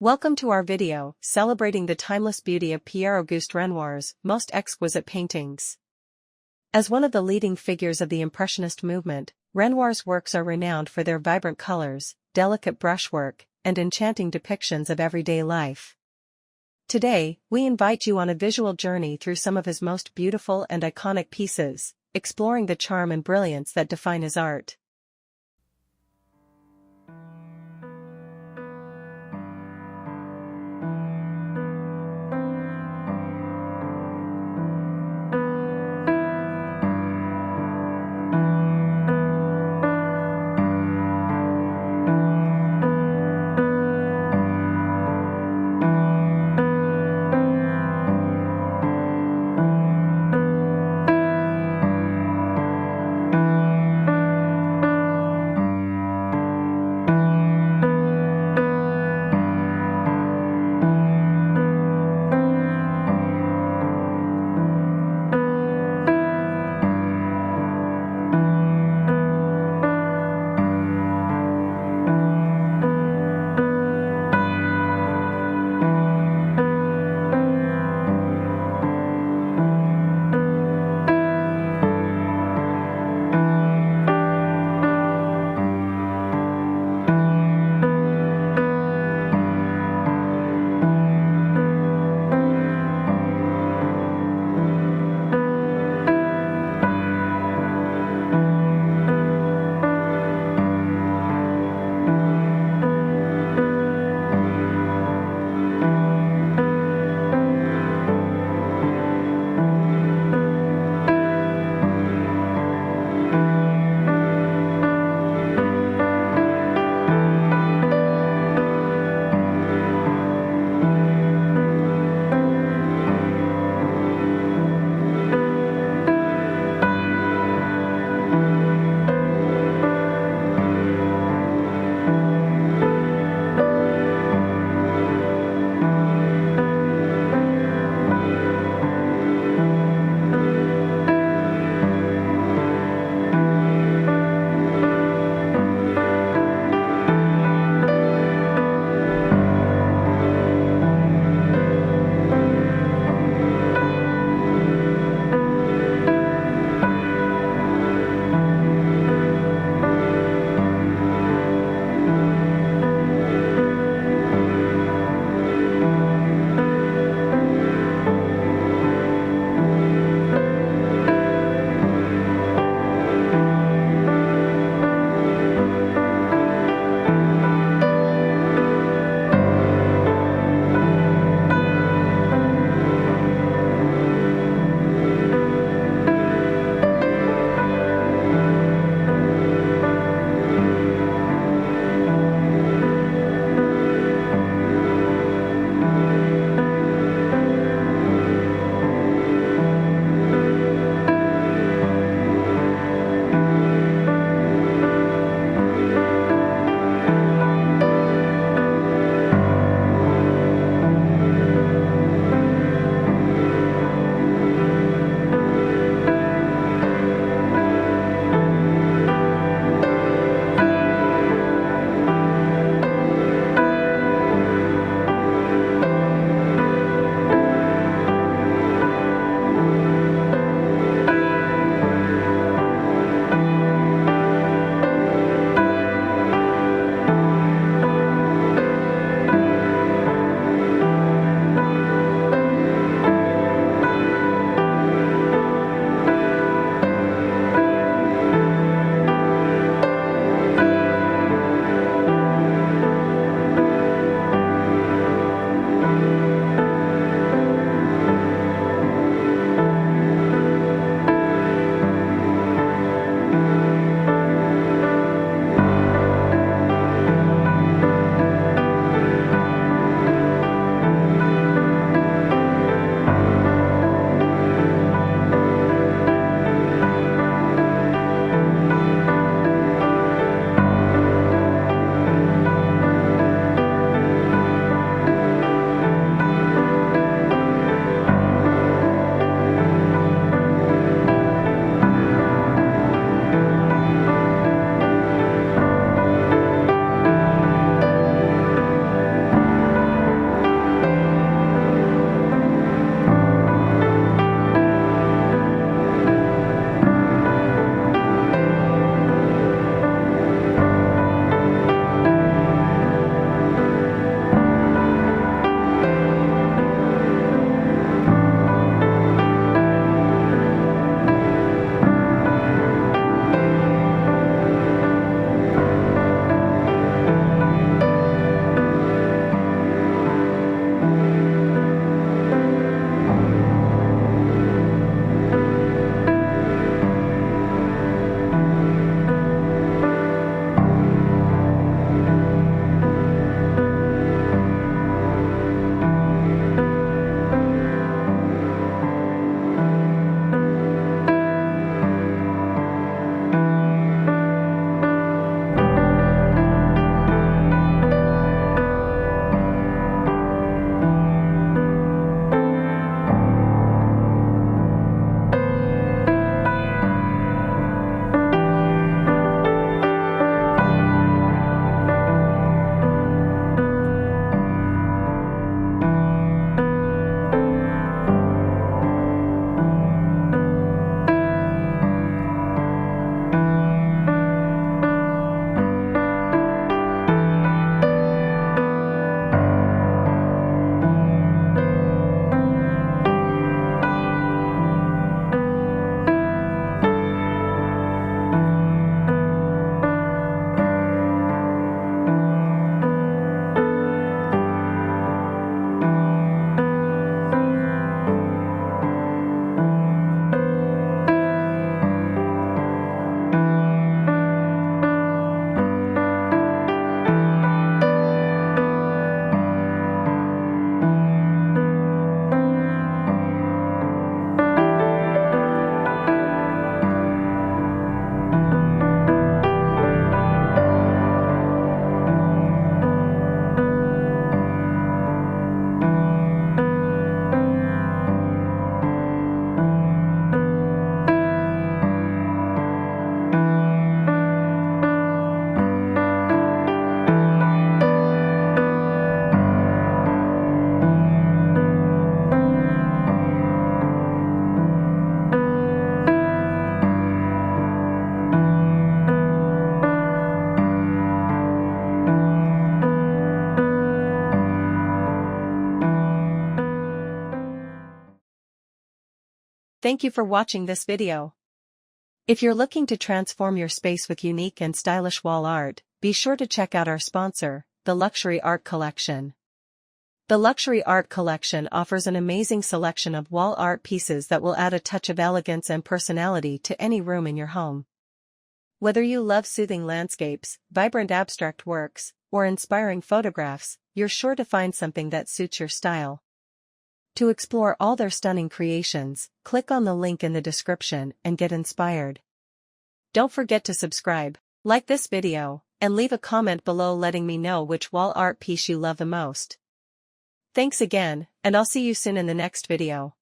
Welcome to our video, celebrating the timeless beauty of Pierre-Auguste Renoir's most exquisite paintings. As one of the leading figures of the Impressionist movement, Renoir's works are renowned for their vibrant colors, delicate brushwork, and enchanting depictions of everyday life. Today, we invite you on a visual journey through some of his most beautiful and iconic pieces, exploring the charm and brilliance that define his art. Thank you for watching this video. If you're looking to transform your space with unique and stylish wall art, be sure to check out our sponsor, the Luxury Art Collection. The Luxury Art Collection offers an amazing selection of wall art pieces that will add a touch of elegance and personality to any room in your home. Whether you love soothing landscapes, vibrant abstract works, or inspiring photographs, you're sure to find something that suits your style. To explore all their stunning creations, click on the link in the description and get inspired. Don't forget to subscribe, like this video, and leave a comment below letting me know which wall art piece you love the most. Thanks again, and I'll see you soon in the next video.